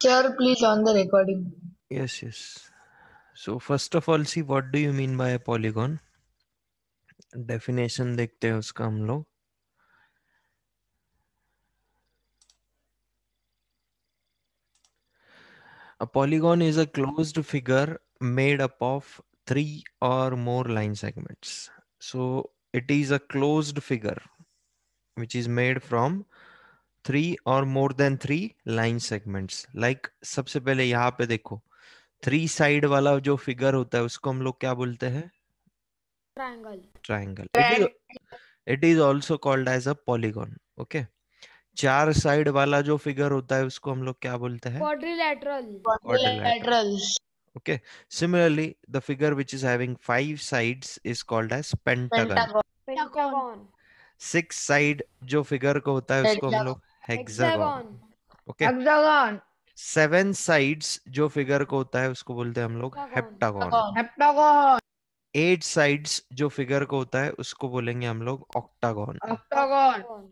Sir, please on the recording. Yes, yes. So first of all, see what do you mean by a polygon? Definition देखते हैं उसका हम लोग. A polygon is a closed figure made up of three or more line segments. So it is a closed figure which is made from three or more than three line segments. Like सबसे पहले यहाँ पे देखो, three side वाला जो figure होता है उसको हम लोग क्या बोलते हैं? Triangle. Triangle. It is also called as a polygon. Okay. चार साइड वाला जो फिगर होता है उसको हम लोग क्या बोलते हैं? Quadrilateral. Quadrilateral. Quadrilaterals. Okay. Similarly, the figure which is having five sides is called as pentagon. Pentagon. Pentagon. Six side जो फिगर को होता है उसको हम Hexagon. लोग hexagon. Hexagon. Okay. Hexagon. Seven sides जो फिगर को होता है उसको बोलते हैं हम लोग Heptagon. Heptagon. Heptagon. Eight sides जो फिगर को होता है उसको बोलेंगे हम लोग octagon. Octagon.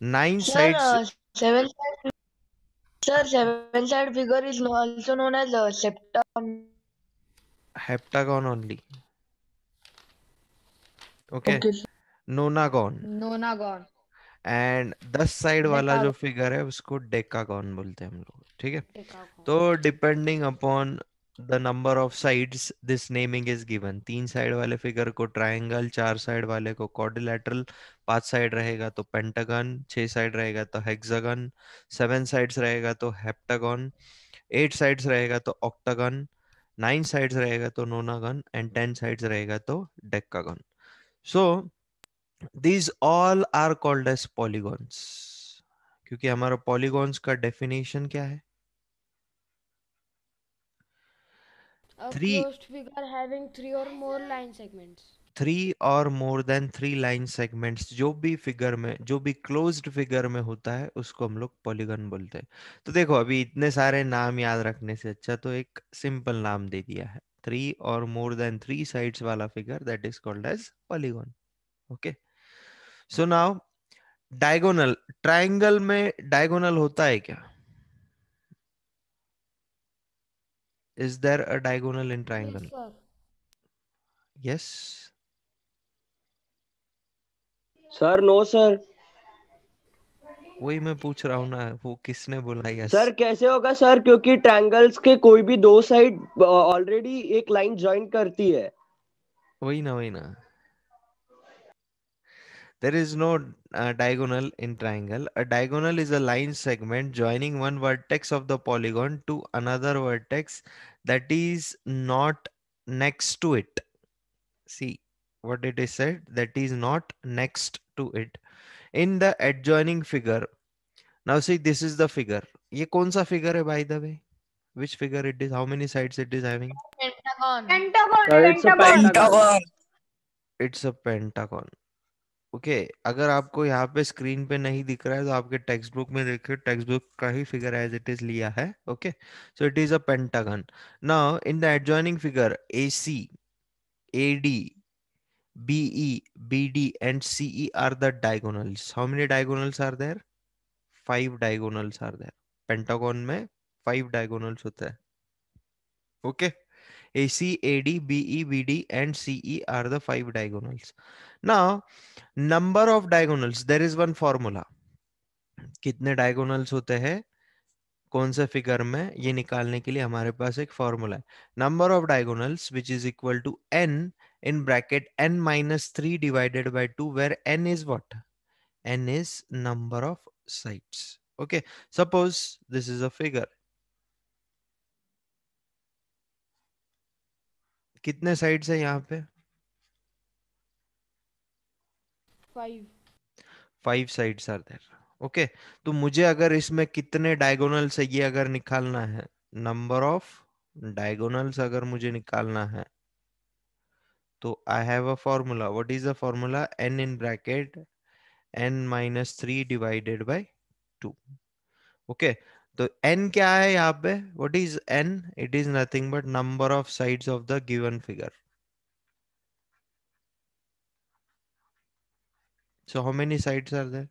Nine Sir, sides seven side. Sir, seven side figure is also known as septagon. Heptagon only. Okay. Okay. नोनागन. Nonagon. And 10 side वाला जो Decagon. फिगर है उसको डेकागन बोलते हैं हम लोग. ठीक है. Decagon. तो depending upon the number of sides this naming is given. तीन साइड वाले फिगर को ट्रायंगल, चार साइड वाले को क्वाड्रिलेटरल, पांच साइड रहेगा तो पेंटागन, छह साइड रहेगा तो हेक्सागन, सेवन साइड्स रहेगा तो हेप्टागन, एट साइड्स रहेगा तो ऑक्टागन, नाइन साइड्स रहेगा तो नोनागन एंड 10 साइड्स रहेगा तो decagon. So these all are called as polygons. क्योंकि हमारा polygons का definition क्या है? A Three closed figure having three or more line segments. Three और more than three line segments जो भी फिगर में, जो भी क्लोज्ड फिगर में होता है उसको हम लोग पॉलीगन बोलते हैं. तो देखो अभी इतने सारे नाम याद रखने से अच्छा तो एक सिंपल नाम दे दिया है. थ्री और मोर देन थ्री साइड्स वाला figure that is called as polygon. Okay. So now diagonal. Triangle में डायगोनल होता है क्या? Is there a diagonal in Yes, triangle? sir. Yes. Sir no sir. वही मैं पूछ रहा हूँ ना, वो किसने बोला यस? सर कैसे होगा सर, क्योंकि ट्रायंगल्स के कोई भी दो साइड ऑलरेडी एक लाइन ज्वाइन करती है. वही ना, वही ना. There is no diagonal in triangle. A diagonal is a line segment joining one vertex of the polygon to another vertex that is not next to it. See what it is said, that is not next to it. In the adjoining figure. Now see, this is the figure. ये कौन सा figure है by the way? Which figure it is? How many sides it is having? Pentagon. Pentagon. Sir it's a pentagon. It's a pentagon. Okay. अगर आपको यहाँ पे screen पे नहीं दिख रहा है तो आपके टेक्स्ट बुक में देखिए, टेक्स्ट बुक का ही फिगर एज इट इज लिया है. Okay. So it is a pentagon. Now in the adjoining figure AC, AD, BE, BD and CE are the diagonals. How many diagonals are there? 5 diagonals are there. Pentagon में 5 diagonals होता है. Okay. AC, AD, BE, BD and CE are the 5 diagonals. Now, number of diagonals, there is one formula. कितने diagonals होते हैं कौन से figure में, ये निकालने के लिए हमारे पास एक फॉर्मूला है. Number of diagonals which is equal to n in bracket n minus 3 divided by 2 where n is what? N is number of sides. Okay, suppose this is a figure. कितने sides है यहाँ पे? 5. 5 sides are there. Okay. तो मुझे अगर इसमें कितने diagonals है ये अगर निकालना है, नंबर ऑफ डायगोनल्स अगर मुझे निकालना है तो I have a formula. What is the formula? n in bracket n minus 3 divided by 2. Okay. तो n क्या है यहाँ पे? What is n? It is nothing but number of sides of the given figure. So how many sides are there?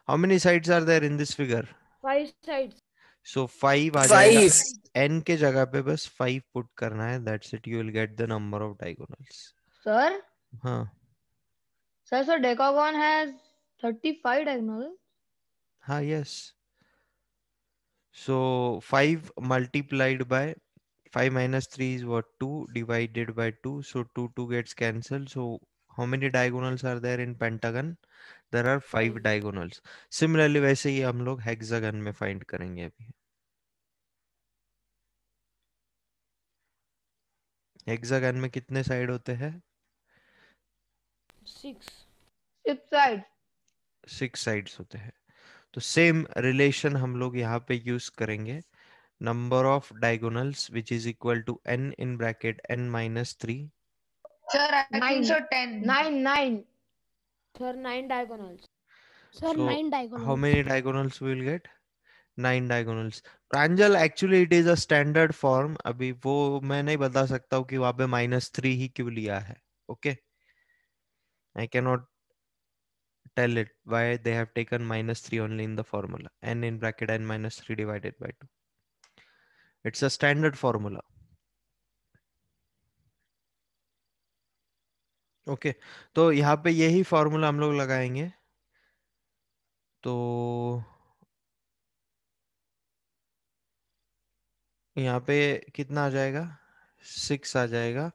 How many sides are there in this figure? 5 sides. So 5 आ जाएगा, n के जगह पे बस 5 put करना है, that's it, you will get the number of diagonals. Sir, हाँ so decagon has 35 diagonals. हाँ, yes. So 5 multiplied by 5 minus 3 is what? 2 divided by 2. So 2 gets cancelled. So how many diagonals are there in pentagon? There are 5 diagonals. Similarly वैसे ही हम लोग hexagon में find करेंगे अभी. Hexagon में कितने side होते हैं? 6. 6 sides. 6 साइड्स होते हैं. तो सेम रिलेशन हम लोग यहाँ पे यूज करेंगे. Number of diagonals which is equal to n in bracket n minus 3. Sir, I think Nine. so 10. 9. Sir, 9 diagonals. Sir, So 9 how diagonals. many diagonals we will get? 9 diagonals. Pranjal actually it is a standard form. अभी वो मैं नहीं बता सकता हूँ कि वहाँ पे -3 ही क्यों लिया है. Okay, I cannot tell it why they have taken -3 only in the formula. N in bracket n minus 3 divided by 2. It's a standard formula. Okay, तो यहाँ पे यही फॉर्मूला हम लोग लगाएंगे. तो यहाँ पे कितना आ जाएगा? 6 आ जाएगा.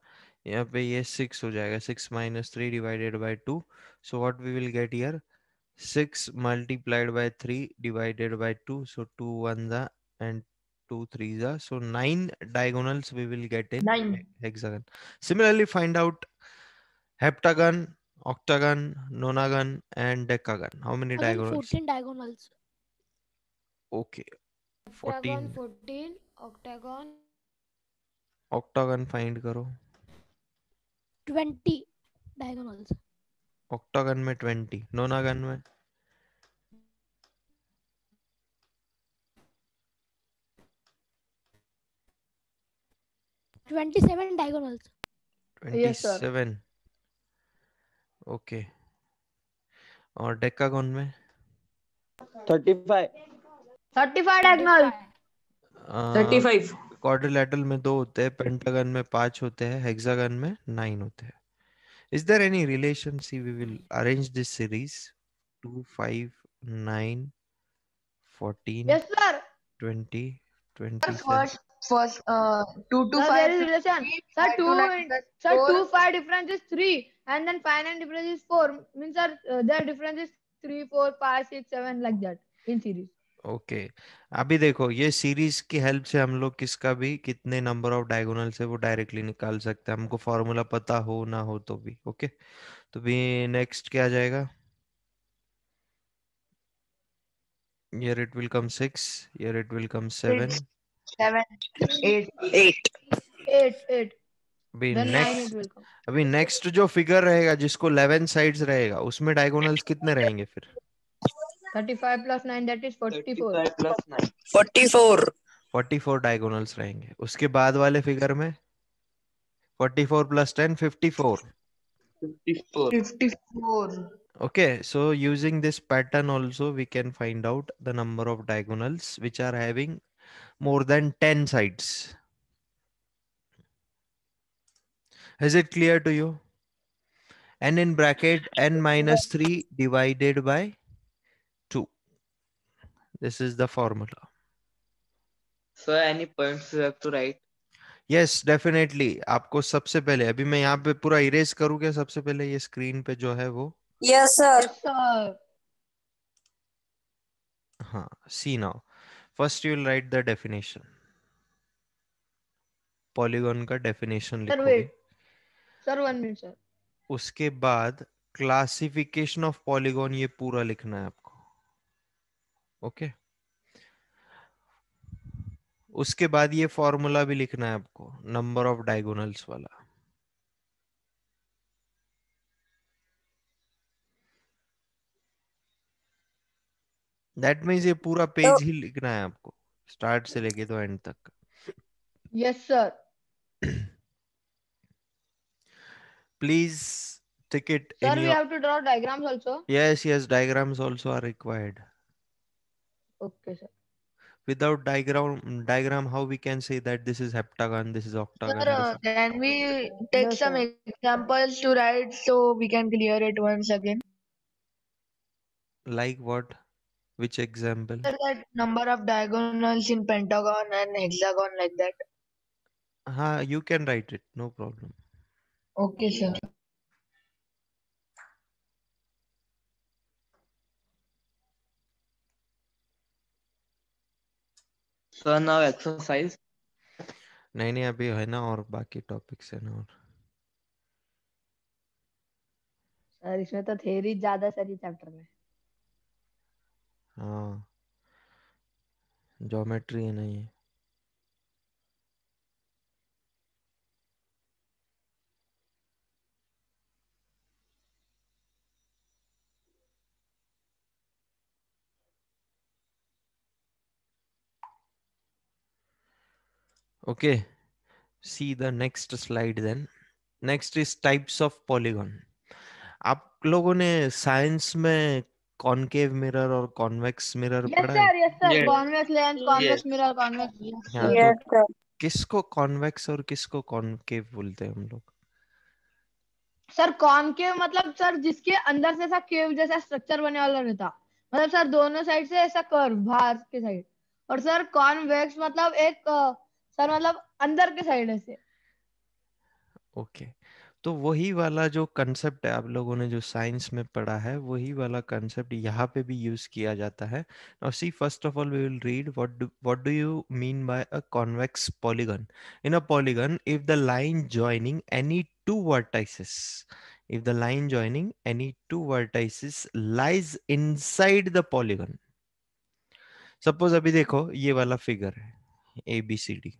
यहाँ पे ये 6 हो जाएगा. 6 minus 3 divided by 2. So what we will get here? 6 multiplied by 3 divided by 2. So 2 1s are and 2 3s are. So 9 diagonals we will get in 9. hexagon. Similarly, find out heptagon, octagon, nonagon, and decagon. How many Again, diagonals? 14 diagonals. Okay, Octagon 14. 14. Octagon. octagon find करो. 20 diagonals. octagon में 20, nonagon में 27 diagonals. Yes, sir. 27. Okay, और decagon में 35. 35 diagonals. 35. Quadrilateral में 2 होते हैं, pentagon में 5 होते हैं, हेक्सागन में 9 होते हैं. Is there any relation? See, we will arrange this series 2 5 9 14 Yes, sir. 20 Sir, 27. first 2 to Sir, 5. there is relation. Sir, 5 to 9 plus 4. 2 4. 5 difference is 3, and then 5 9 difference is 4. Means sir, their difference is 3 4 5 6 7 like that in series. Okay, अभी देखो ये series की help से हम लोग किसका भी कितने नंबर ऑफ डायगोनल से वो डायरेक्टली निकाल सकते हैं, हमको फॉर्मूला पता हो ना हो तो भी. ओके, तो भी नेक्स्ट क्या आ जाएगा? Here it will come 6, here it will come 7. 7, 8. 8. 8. अभी Then 9 it next will come. अभी नेक्स्ट जो फिगर रहेगा जिसको 11 साइड्स रहेगा उसमें डायगोनल्स कितने रहेंगे फिर? 35 plus 9 that is 44. 35 plus 9. 44. 44 diagonals रहेंगे. उसके बाद वाले फिगर में 44 plus 10 54. 54. 54. Okay, so using this pattern also we can find out the number of diagonals which are having more than 10 sides. Is it clear to you? N in bracket n minus 3 divided by 2. This is the formula. So any points you have to write? Yes, definitely. आपको सबसे पहले अभी मैं यहाँ पे पूरा erase करूँ क्या? सबसे पहले ये स्क्रीन पे जो है वो. Yes, sir. Yes, sir. हाँ, see now. First you will write the definition. Polygon का definition Sir, लिखोगे. wait. Sir, 1 minute, sir. उसके बाद क्लासिफिकेशन ऑफ पॉलीगॉन ये पूरा लिखना है आपको. ओके, उसके बाद ये फॉर्मूला भी लिखना है आपको, नंबर ऑफ डायगोनल्स वाला. दैट मीन्स ये पूरा पेज ही लिखना है आपको, स्टार्ट से लेके तो एंड तक. Yes, sir. Please Take it Sir, in we your. have to draw diagrams also. Yes, diagrams also are required. Okay, sir. Without diagram, how we can say that this is heptagon, this is octagon? Sir, can we take No, some sir. examples to write so we can clear it once again? Like what? Which example? Sir, that number of diagonals in pentagon and hexagon like that. You can write it, no problem. Okay, sir. So now exercise. नहीं अभी है ना और बाकी topics है ना और sir इसमें तो थ्योरी ज्यादा सारी चैप्टर में. हाँ ज्योमेट्री है ना ये. Okay, see the next slide then. Next is types of polygon. आप लोगों ने साइंस में कॉनकेव मिरर और कॉन्वेक्स मिरर Yes, पढ़ा है? sir. Yes, sir. Yes. Convex lens, convex Yes. mirror, convex. हाँ, Yes, तो sir. किसको कॉन्वेक्स और किसको कॉनकेव बोलते हैं हम लोग? सर कॉनकेव मतलब सर जिसके अंदर से ऐसा केव जैसा स्ट्रक्चर बने वाला रहता, मतलब सर दोनों साइड से ऐसा कर्व बाहर के साइड. और सर कॉन्वेक्स मतलब एक सर मतलब अंदर के साइड ऐसे. ओके, तो वही वाला जो कंसेप्ट है आप लोगों ने जो साइंस में पढ़ा है वही वाला कंसेप्ट यहाँ पे भी यूज किया जाता है. Now see first of all we will read what do you mean by a convex polygon. In a polygon if the line joining any two vertices, if the line joining any two vertices lies inside the polygon. Suppose अभी देखो ये वाला figure है ABCD.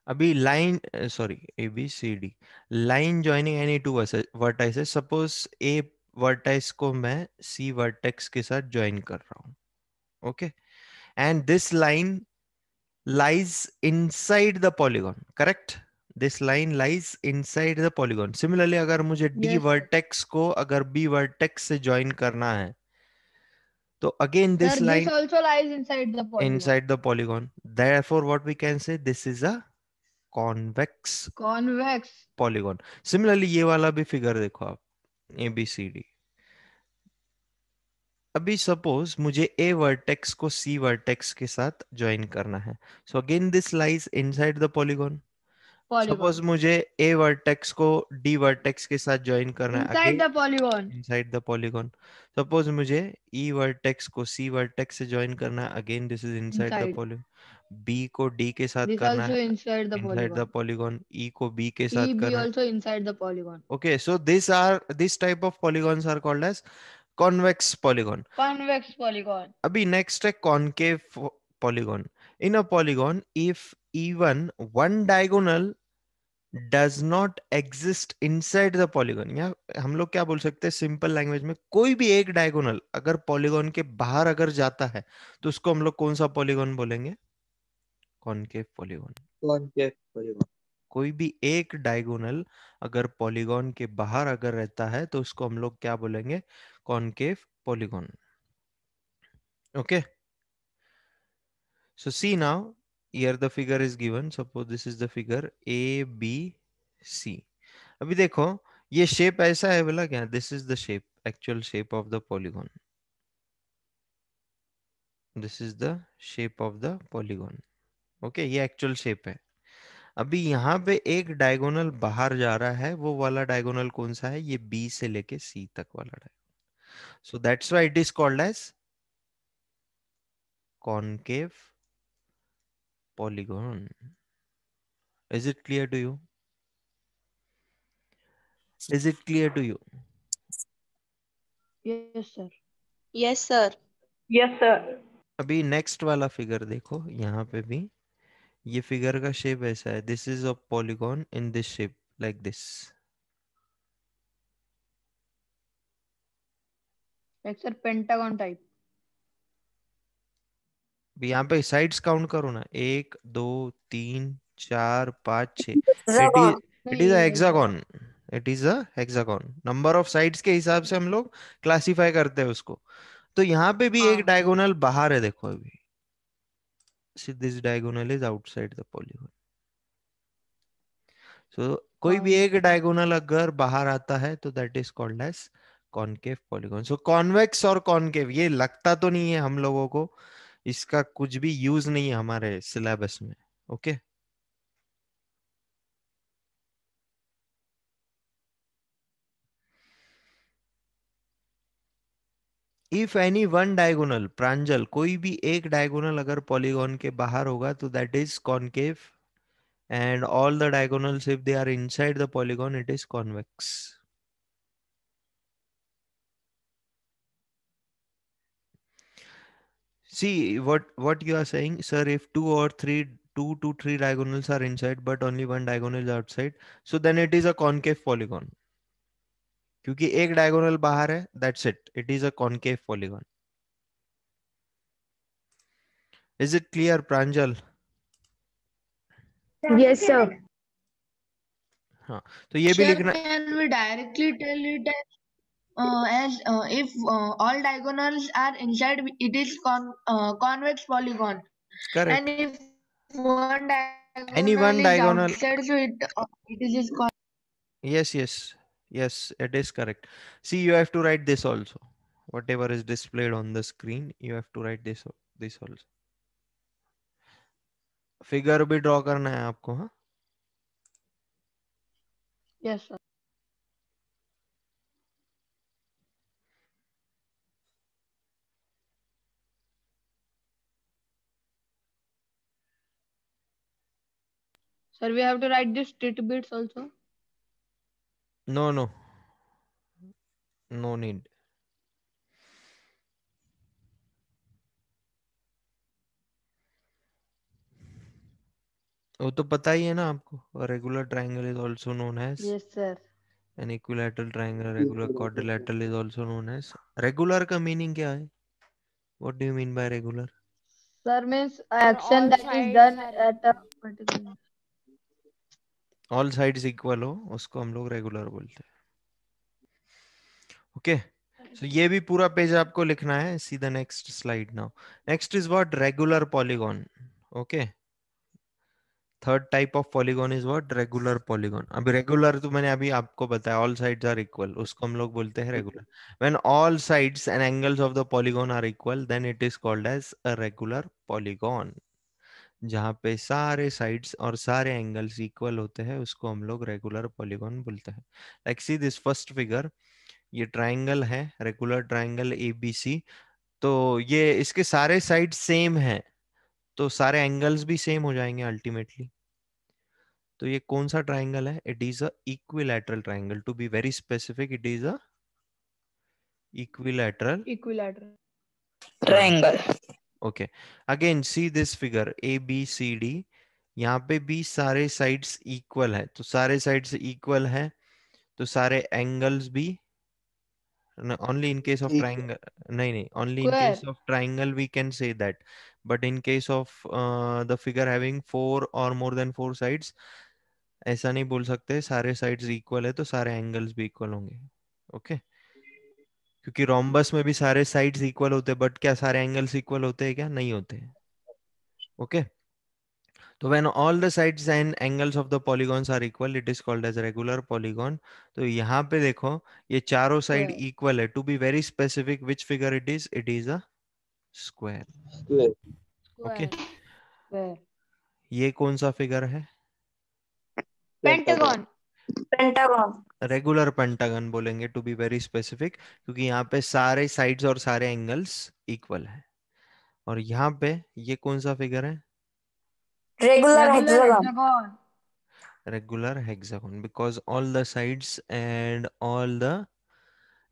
अभी line sorry ABCD line joining any two vertices. Suppose A vertices को मैं C vertex के साथ ज्वाइन कर रहा हूँ. Okay, and this line lies inside the polygon, correct? This line lies inside the polygon. Similarly, अगर मुझे D Yes, sir. vertex को अगर B vertex से join करना है, तो again this Sir, this line also lies inside the polygon. inside the polygon. Therefore, what we can say, this is a convex Convex. polygon. Similarly, ये वाला भी figure देखो आप ABCD. अभी सपोज मुझे A वर्टेक्स को C वर्टेक्स के साथ ज्वाइन करना है. So again this lies inside the polygon. Polygon. Suppose मुझे A वर्टेक्स को D वर्टेक्स के साथ ज्वाइन करना है. Inside again the polygon. Inside the polygon. Suppose मुझे E वर्टेक्स को C वर्टेक्स से ज्वाइन करना है. Again this is inside the Inside. Polygon. B को D के साथ This करना also है inside the inside the polygon. Polygon. E को B के साथ EB करना है. also inside the polygon. Okay, so this type of polygons are called as convex polygon. Convex polygon. अभी नेक्स्ट है concave polygon. In a polygon if even one diagonal does not exist inside the polygon, या हम लोग क्या बोल सकते हैं simple language में, कोई भी एक डायगोनल अगर पॉलीगॉन के बाहर अगर जाता है तो उसको हम लोग कौन सा पॉलीगॉन बोलेंगे? Concave polygon. Concave polygon. कोई भी एक डायगोनल अगर पॉलीगॉन के बाहर अगर रहता है तो उसको हम लोग क्या बोलेंगे? Concave polygon. Okay, so see now here the figure is given. Suppose this is the figure ABC. अभी देखो ये शेप ऐसा है बोला क्या? This is the shape, actual shape of the polygon. This is the shape of the polygon. Okay, ये actual shape है. अभी यहाँ पे एक डायगोनल बाहर जा रहा है, वो वाला डायगोनल कौन सा है? ये B से लेके C तक वाला diagonal. So that's why it is called as concave polygon. Is it clear to you? Is it clear to you? Yes, sir. Yes, sir. Yes, sir. अभी नेक्स्ट वाला फिगर देखो, यहाँ पे भी ये फिगर का शेप ऐसा है. This is a polygon in this shape like this. Like sir pentagon type. यहाँ पे साइड्स काउंट करो ना, 1 2 3 4 5 6. इट इज नहीं, अ ये hexagon. It is a hexagon. Number of sides के हिसाब से हम लोग क्लासिफाई करते हैं उसको। तो यहाँ पे भी एक हाँ डायगोनल बाहर है, देखो अभी this diagonal is outside the polygon. So कोई हाँ भी एक डायगोनल अगर बाहर आता है तो that is called as concave polygon. So convex और कॉनकेव ये लगता तो नहीं है हम लोगों को, इसका कुछ भी यूज नहीं है हमारे सिलेबस में। Okay if any one diagonal, Pranjal कोई भी एक डायगोनल अगर पॉलीगॉन के बाहर होगा तो that is concave, and all the diagonals if they are inside the polygon it is convex. See what you are saying, sir, if two to three diagonals are inside but only one diagonal is outside, so then it is a concave polygon. क्योंकि एक diagonal बाहर है, that's it is a concave polygon. Is it clear, Pranjal? yes sir. हाँ, तो ये भी Sir, लिखना। can we directly tell it as if all diagonals are inside, it is convex polygon, Correct. and if one Any diagonal one is diagonal. outside, so it is Yes, it is correct. See, you have to write this also. Whatever is displayed on the screen, you have to write this also. Figure भी draw करना है आपको। हाँ, Yes sir. Sir, we have to write these tidbits also. no need. वो तो पता ही है ना आपको, regular triangle is also known as Yes sir. An equilateral triangle, regular quadrilateral is also known as. Regular का मीनिंग क्या है? What do you mean by regular? Sir means Sir, action all that is sides done are at a equal. particular. All sides equal हो उसको हम लोग regular बोलते हैं। Okay so ये भी पूरा पेज आपको लिखना है। See the next slide now. Next is what? Regular polygon. Okay, third type of polygon is what? Regular polygon. अभी रेगुलर तो मैंने अभी आपको बताया, ऑल साइड्स आर इक्वल, उसको हम लोग बोलते हैं regular. When all sides and angles of the polygon are equal then it is called as a regular polygon. जहां पे सारे साइड्स और सारे एंगल्स इक्वल होते हैं उसको हम लोग रेगुलर पॉलीगॉन बोलते हैं। Like see this first figure, ये ट्राइंगल है, रेगुलर ट्राइंगल एबीसी। तो ये इसके सारे साइड सेम है तो सारे एंगल्स भी सेम हो जाएंगे अल्टीमेटली। तो ये कौन सा ट्राइंगल है? It is a equilateral triangle, to be very specific it is a equilateral Equilateral. Triangle. Okay, again see this figure A B C D, यहाँ पे भी सारे साइड्स इक्वल है, तो सारे साइड्स इक्वल है तो सारे एंगल्स भी, only in case of triangle, नहीं, only in case Square. of triangle we can say that, but in case of the figure having four or more than four sides, ऐसा नहीं बोल सकते सारे साइड्स इक्वल है तो सारे एंगल्स भी इक्वल होंगे। ओके, क्योंकि रोम्बस में भी सारे साइड्स इक्वल होते हैं बट क्या सारे एंगल्स इक्वल होते हैं? क्या नहीं होते? ओके, तो when all the sides and angles of the polygons are equal it is called as regular polygon। तो यहाँ पे देखो ये चारों साइड Square. इक्वल है। To be very specific which figure it is a square. Okay, Square. Square. ये कौन सा फिगर है? Pentagon. रेगुलर पेंटागन बोलेंगे टू बी वेरी स्पेसिफिक, क्योंकि यहाँ पे सारे साइड्स और सारे एंगल्स इक्वल है। और यहाँ पे ये कौन सा फिगर है? Regular hexagon. Regular hexagon, because all the sides and all the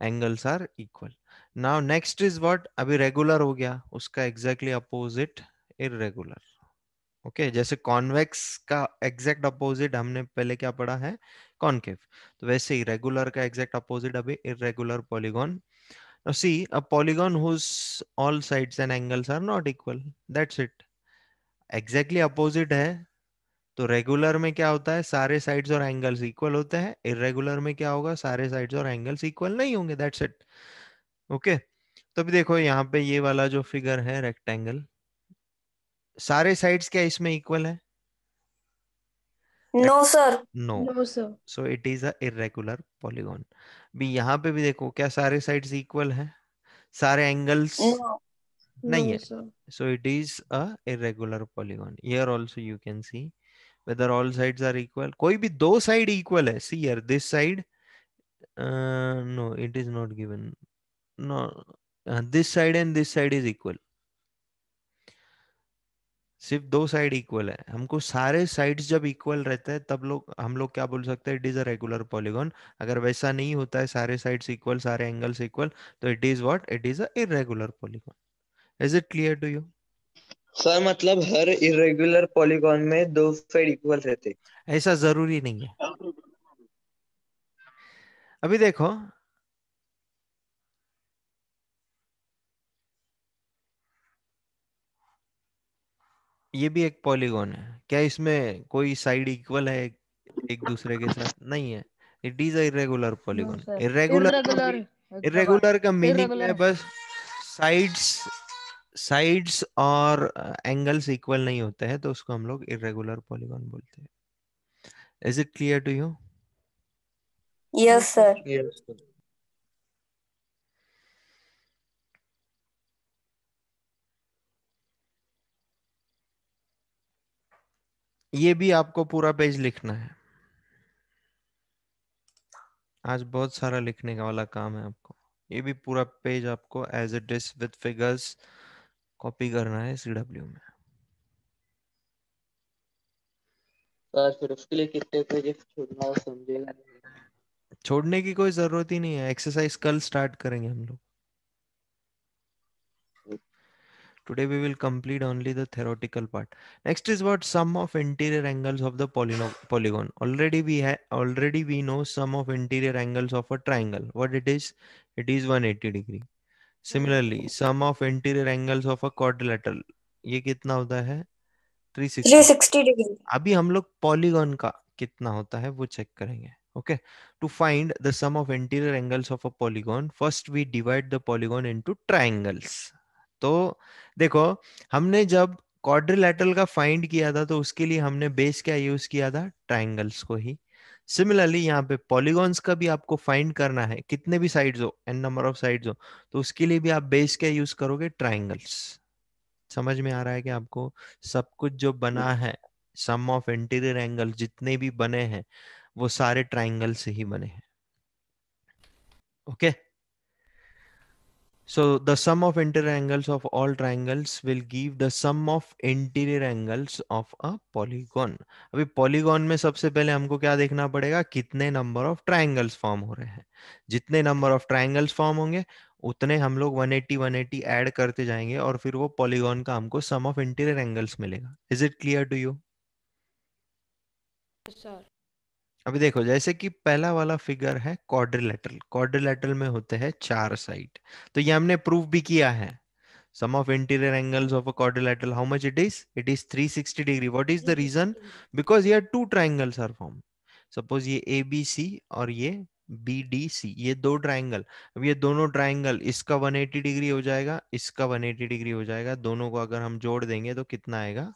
angles are equal. Now next is what? अभी रेगुलर हो गया, उसका एग्जैक्टली अपोजिट इररेगुलर। ओके, जैसे कॉन्वेक्स का एग्जैक्ट अपोजिट हमने पहले क्या पढ़ा है? कॉनकेव। तो वैसे ही रेगुलर का एग्जैक्ट अपोजिट अभी irregular polygon. Now see a polygon whose all sides and angles are not equal, that's it। exactly opposite है तो रेगुलर में क्या होता है, सारे साइड्स और एंगल्स इक्वल होते हैं। इरेगुलर में क्या होगा, सारे साइड्स और एंगल्स इक्वल नहीं होंगे। That's it. ओके, तो अभी देखो यहाँ पे ये वाला जो फिगर है रेक्टेंगल, सारे साइड्स क्या इसमें इक्वल है? No, sir. No. No sir. So it is a irregular polygon. भी यहाँ पे भी देखो, क्या सारे साइड्स इक्वल है? सारे एंगल्स No. नहीं नो है। Sir. So it is a irregular polygon. Here also you can see whether all sides are equal. कोई भी दो साइड इक्वल है। See here, this side, no, it is not given. No, this side and this side is equal. सिर्फ दो side equal है। हमको सारे sides जब इक्वल रहते हैं तब हम लोग क्या बोल सकते हैं, it is a regular polygon. अगर वैसा नहीं होता है, सारे साइड्स इक्वल, सारे एंगल्स इक्वल, तो it is what, it is a irregular polygon. Is it clear to you? Sir मतलब हर इरेगुलर पॉलीगॉन में दो साइड इक्वल रहते? ऐसा जरूरी नहीं है। अभी देखो, ये भी एक पॉलीगॉन है। क्या इसमें कोई साइड इक्वल है एक दूसरे के साथ? नहीं है। It is a irregular no polygon. Sir. Irregular का इरेगुलर हेक्टागन। इरेगुलर का मीनिंग है इरेगुलर। बस साइड्स साइड्स और एंगल्स इक्वल नहीं होते हैं, तो उसको हम लोग इरेगुलर पॉलीगॉन बोलते हैं। Is it clear to you? Yes, sir. Yes sir. ये भी आपको पूरा पेज लिखना है। आज बहुत सारा लिखने का वाला काम है आपको। ये भी पूरा पेज आपको as it is with figures copy करना है CW में। सर फिर उसके लिए कितने पेजेस छोड़ना हो समझेगा नहीं। छोड़ने की कोई जरूरत ही नहीं है। एक्सरसाइज कल स्टार्ट करेंगे हम लोग। Today we will complete only the theoretical part. Next is what sum of interior angles of the polygon. Already we know sum of interior angles of a triangle. What it is? It is 180 degree. Similarly, sum of interior angles of a quadrilateral. ये कितना होता है? 360 360 degree. अभी हम लोग polygon का कितना होता है वो चेक करेंगे। Okay, to find the sum of interior angles of a polygon, first we divide the polygon into triangles. तो देखो, हमने जब क्वाड्रिलैटरल का फाइंड किया था तो उसके लिए हमने बेस क्या यूज किया था? ट्रायंगल्स को ही। सिमिलरली यहाँ पे पॉलीगॉन्स का भी आपको फाइंड करना है, कितने भी साइड्स हो, एन नंबर ऑफ साइड्स हो, तो उसके लिए भी आप बेस क्या यूज करोगे? ट्रायंगल्स। समझ में आ रहा है कि आपको सब कुछ जो बना है, सम ऑफ इंटीरियर एंगल जितने भी बने हैं वो सारे ट्रायंगल से ही बने हैं। Okay, so the sum of interior angles of all triangles will give the sum of interior angles of a polygon. अभी पॉलीगॉन में सबसे पहले हमको क्या देखना पड़ेगा? कितने नंबर ऑफ ट्रायंगल्स फॉर्म हो रहे हैं। जितने नंबर ऑफ ट्रायंगल्स फॉर्म होंगे उतने हम लोग 180 ऐड करते जाएंगे और फिर वो पॉलीगॉन का हमको सम ऑफ इंटीरियर एंगल्स मिलेगा। Is it clear to you? Sir. अभी देखो, जैसे कि पहला वाला फिगर है क्वाड्रिलेटरल। क्वाड्रिलेटरल में होते हैं चार साइड, तो ये हमने प्रूव भी किया है। Sum of interior angles of a quadrilateral, how much it is? It is 360 degree. What is the 360 reason? degree. Because here two triangles are form. Suppose ये ABC और ये BDC, ये दो ट्रायंगल। अब ये दोनों ट्रायंगल, इसका 180 डिग्री हो जाएगा, इसका 180 डिग्री हो जाएगा, दोनों को अगर हम जोड़ देंगे तो कितना आएगा?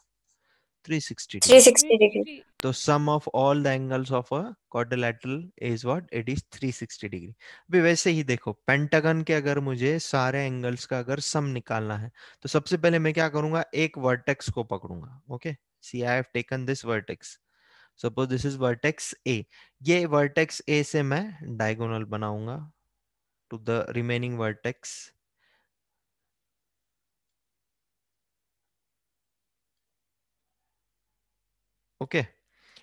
360 डिग्री। 360 degree. 360. तो sum of all the angles of a quadrilateral is what? It is 360 degree. अभी वैसे ही देखो, पेंटागन के अगर मुझे सारे एंगल्स का अगर सम निकालना है तो सबसे पहले मैं क्या करूंगा? एक वर्टेक्स को पकड़ूंगा। Okay, see I have taken this vertex. Suppose this is vertex A। ये वर्टेक्स A से मैं डायगोनल बनाऊंगा to the remaining vertex. Okay,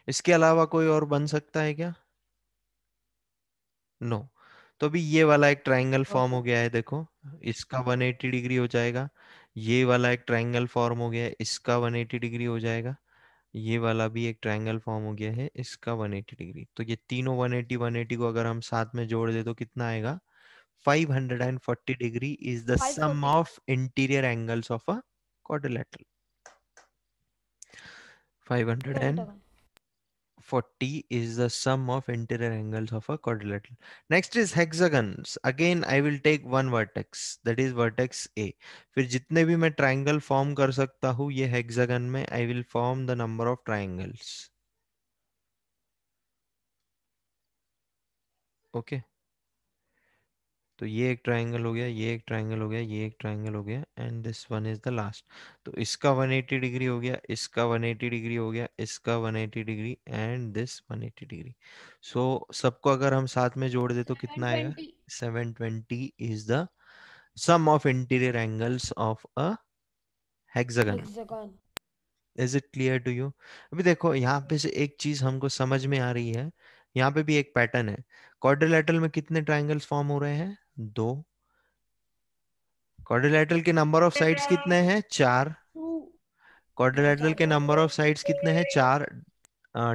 इसके अलावा कोई और बन सकता है क्या? नो। तो अभी ये वाला एक ट्रायंगल फॉर्म हो गया है, देखो इसका 180 डिग्री हो जाएगा। ये वाला एक ट्रायंगल फॉर्म हो गया है, इसका 180 डिग्री हो जाएगा। ये वाला भी एक ट्रायंगल फॉर्म हो गया है, इसका 180 डिग्री। तो ये तीनों 180 180 को अगर हम साथ में जोड़ दे तो कितना आएगा? 540 degree is the sum 540. Of interior angles of a quadrilateral. 540 40 is the sum of interior angles of a quadrilateral. Next is hexagons. Again I will take one vertex, that is vertex A. फिर जितने भी मैं triangle form कर सकता हूँ ये hexagon में I will form the number of triangles. Okay. तो ये एक ट्राइंगल हो गया, ये एक ट्राइंगल हो गया, ये एक ट्राइंगल हो गया, and this one is the last. तो इसका 180 डिग्री हो गया, इसका 180 डिग्री हो गया, इसका 180 डिग्री एंड दिस 180 डिग्री. सो सबको अगर हम साथ में जोड़ दे तो कितना आएगा? 720 is the sum of interior angles of a hexagon. Hexagon. Is it clear to you? अभी देखो यहाँ पे से एक चीज हमको समझ में आ रही है, यहाँ पे भी एक पैटर्न है. क्वाड्रिलेटरल में कितने ट्राइंगल्स फॉर्म हो रहे हैं? 2. क्वाड्रिलेटरल के नंबर ऑफ साइड्स कितने हैं? 4. क्वाड्रिलेटरल के नंबर ऑफ साइड्स कितने हैं? 4.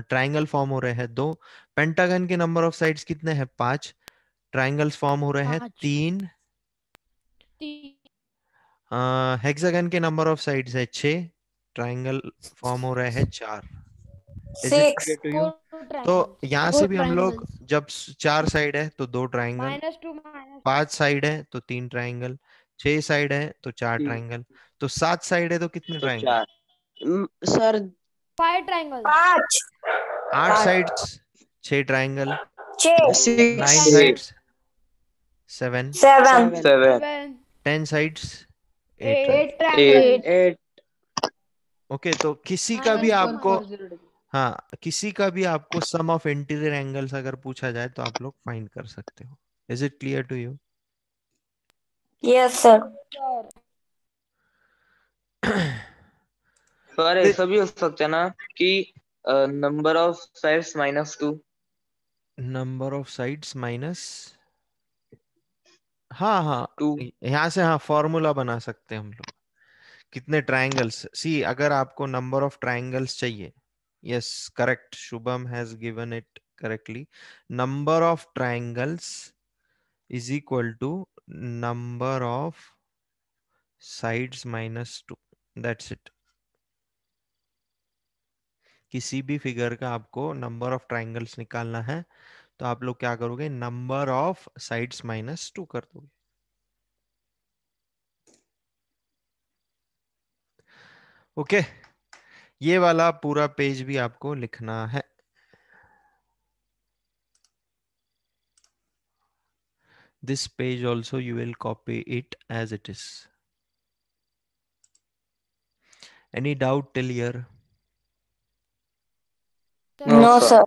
ट्राइंगल फॉर्म हो रहे हैं 2. पेंटागन के नंबर ऑफ साइड्स कितने हैं? 5. ट्राइंगल्स फॉर्म हो रहे हैं 3. हेक्सागन के नंबर ऑफ साइड्स है 6. ट्राइंगल फॉर्म हो रहे हैं 4. Is it 6. clear to you? 4 तो triangles. यहाँ से भी हम लोग जब 4 साइड है तो 2 ट्राइंगल, -2 -2. 5 साइड है तो 3 ट्राइंगल, 6 साइड है तो 4 ट्राइंगल, तो 7 साइड है तो कितने तो triangle? 4. Sir 5 triangles. 5. 8 sides 6 triangle, 6. 9 sides 7, 7. 7. 10 sides 8. 8. triangles. 8. Okay, तो किसी का भी -1 आपको, 440. हाँ किसी का भी आपको सम ऑफ इंटीरियर एंगल्स अगर पूछा जाए तो आप लोग फाइंड कर सकते हो. Is it clear to you? Yes, sir. Sir. Sir ऐसा भी हो सकता है ना कि number of sides -2. Number of sides minus, हाँ हाँ 2. यहाँ से हाँ फॉर्मूला बना सकते हैं हम लोग. कितने ट्राइंगल्स, सी अगर आपको नंबर ऑफ ट्राइंगल्स चाहिए, yes correct, Shubham has given it correctly. Number of triangles is equal to number of sides -2. That's it. किसी भी फिगर का आपको नंबर ऑफ ट्राइंगल्स निकालना है तो आप लोग क्या करोगे? नंबर ऑफ साइड्स -2 कर दोगे. ओके ये वाला पूरा पेज भी आपको लिखना है. This page also you will copy it as it is. Any doubt till here? No, sir.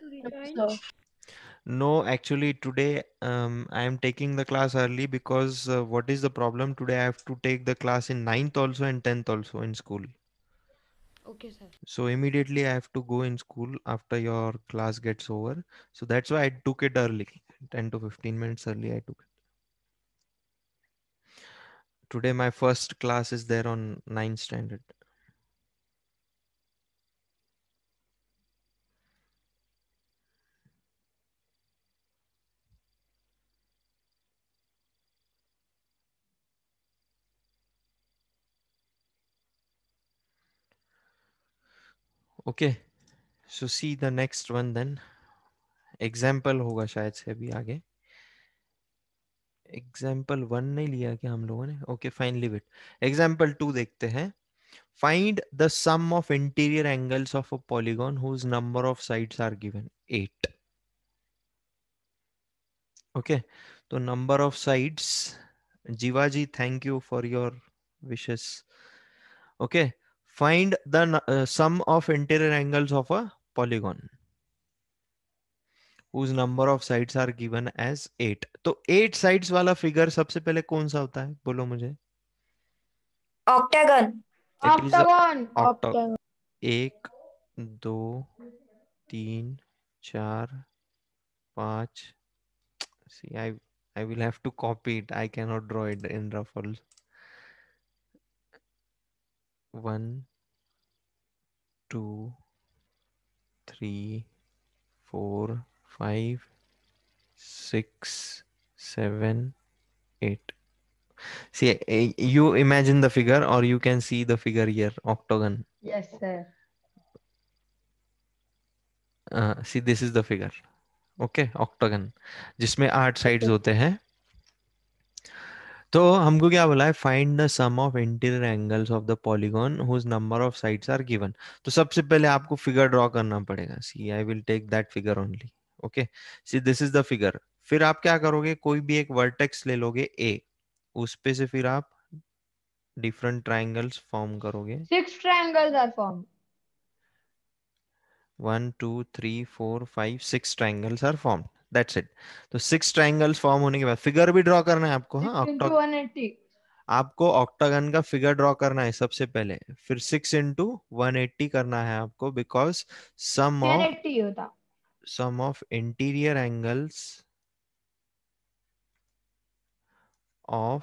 No, actually today I am taking the class early because what is the problem? Today I have to take the class in 9th also and 10th also in school. Okay, sir. So immediately I have to go in school after your class gets over. So that's why I took it early. 10 to 15 minutes early I took it. Today my first class is there on 9th standard. Okay, so see the next one then. Example होगा शायद से अभी आगे. Example 1 नहीं लिया क्या हम लोगों ने? Okay, fine, leave it. Example 2 देखते हैं. Find the sum of interior angles of a polygon whose number of sides are given 8. Okay, तो number of sides, Jivaji, thank you for your wishes. Okay, find the sum of interior angles of a polygon whose number of sides are given as 8. तो 8 sides वाला figure सबसे पहले कौन सा होता है? बोलो मुझे. Octagon. It is a Octagon. octagon. 1 2 3 4 5. See, I will have to copy it. I cannot draw it in rough also. 1 2 3 4 5 6 7 8. See, you imagine the figure or you can see the figure here, octagon. Yes, sir. C this is the figure, okay, octagon जिसमें 8 sides होते हैं। तो हमको क्या बोला है, find the sum of interior angles of the polygon whose number of sides are given. तो सबसे पहले आपको फिगर ड्रॉ करना पड़ेगा। See I will take that figure only, okay. See this is the figure. फिर आप क्या करोगे, कोई भी एक वर्टेक्स ले लोगे ए, उस पे से फिर आप डिफरेंट ट्राइंगल्स फॉर्म करोगे। 6 triangles are formed. 1 2 3 4 5 6 triangles are form, that's it. तो 6 ट्राइंगल्स फॉर्म होने के बाद फिगर भी ड्रॉ करना है आपको। 6 हाँ, into 180. आपको ऑक्टागन का फिगर ड्रॉ करना है सबसे पहले, फिर 6 इंटू 180 करना है आपको, बिकॉज सम ऑफ 1080 होता. इंटीरियर एंगल्स ऑफ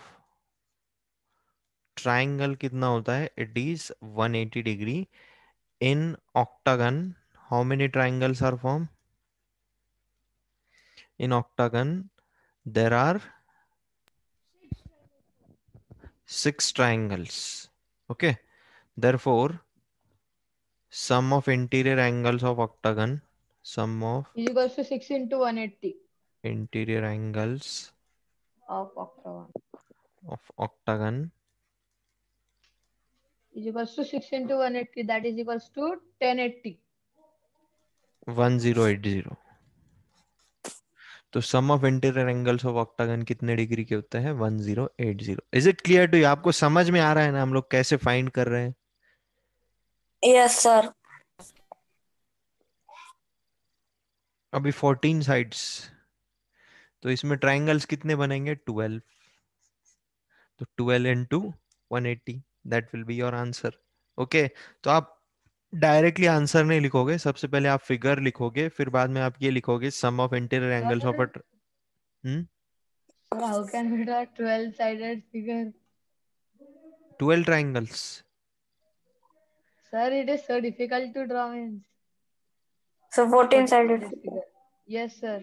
ट्राइंगल कितना होता है, it is 180 degree in octagon. How many triangles are form in octagon? There are 6 triangles, okay, therefore sum of interior angles of octagon, sum of Is equals to 6 into 180 interior angles of octagon. of octagon Is equals to 6 into 180. That is equals to 1080. 1080। तो sum of interior angles of octagon कितने degree के होते हैं, 1080। Is it clear to you? आपको समझ में आ रहा है ना हम लोग कैसे फाइंड कर रहे हैं? Yes, sir. अभी 14 साइड्स, तो इसमें ट्राइंगल्स कितने बनेंगे, 12। तो 12 into 180, that will be your answer, okay. तो आप डायरेक्टली आंसर नहीं लिखोगे, सबसे पहले आप फिगर लिखोगे, फिर बाद में आप ये लिखोगे sum of interior angles of Sir, how can we draw 12-sided figure? 12 triangles. Sir, it is so difficult to draw means. So 14-sided. 14-sided figure. Yes, sir.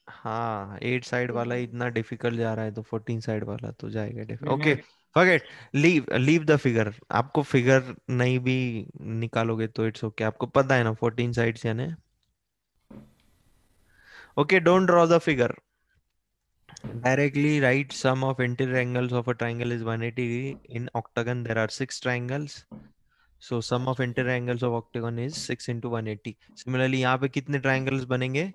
हाँ, 8 साइड वाला ही इतना डिफिकल्ट जा रहा है, तो 14 साइड वाला तो जाएगा। Okay, forget, leave the figure. आपको फिगर नहीं भी निकालोगे तो इट्स ओके, आपको पता है ना 14 साइड्स यानी। Okay, don't draw the figure, directly write sum of interior angles of a triangle is 180 degree. In octagon there are 6 triangles, so sum of interior angles of octagon is 6 into 180. Similarly यहाँ पे कितने triangles बनेंगे,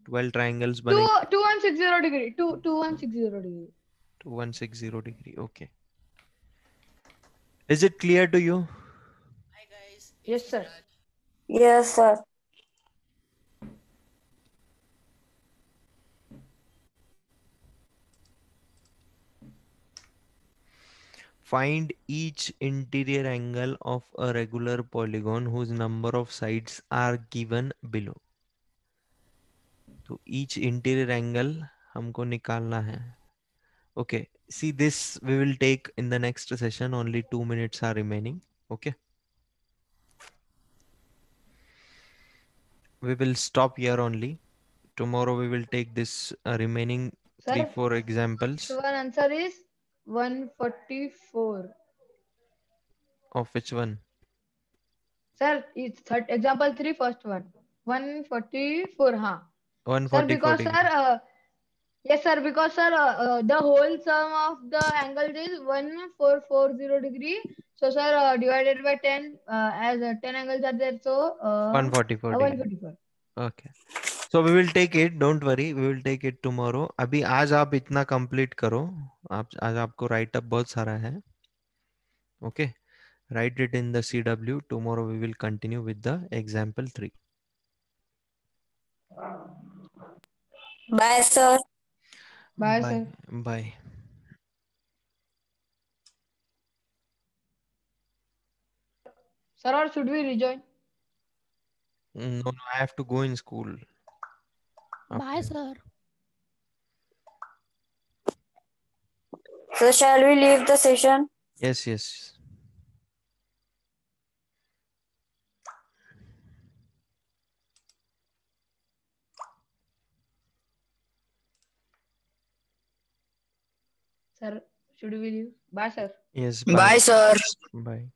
12 triangles बनेंगे, 2160 degree. 2160 degree. 2160 degree, okay. Is it clear to you? Yes, sir. Yes, sir. Find each interior angle of a regular polygon whose number of sides are given below. तो each interior angle हमको निकालना है, okay. See, this we will take in the next session, only 2 minutes are remaining, okay. We will stop here only. Tomorrow we will take this remaining Sir, 3-4 examples. so one answer is 144. Of which one? Sir, it's example 3, first one. 144, huh? 144 Sir, because degree. sir, yes, sir, because sir, the whole sum of the angles is 1440 degree. So, sir, divided by 10, as 10 angles are there, so 144 degree. 144. Okay. So we will take it. Don't worry. We will take it tomorrow. अभी आज आप इतना complete करो. आज आपको write up बहुत सारा है. Okay. Write it in the CW. Tomorrow we will continue with the example 3. Bye, sir. Bye, Bye. sir. Bye. Sir, or should we rejoin? No, I have to go in school. Bye, sir. So shall we leave the session? Yes, yes. Sir, should we leave? Bye, sir. Yes. Bye, sir. Bye.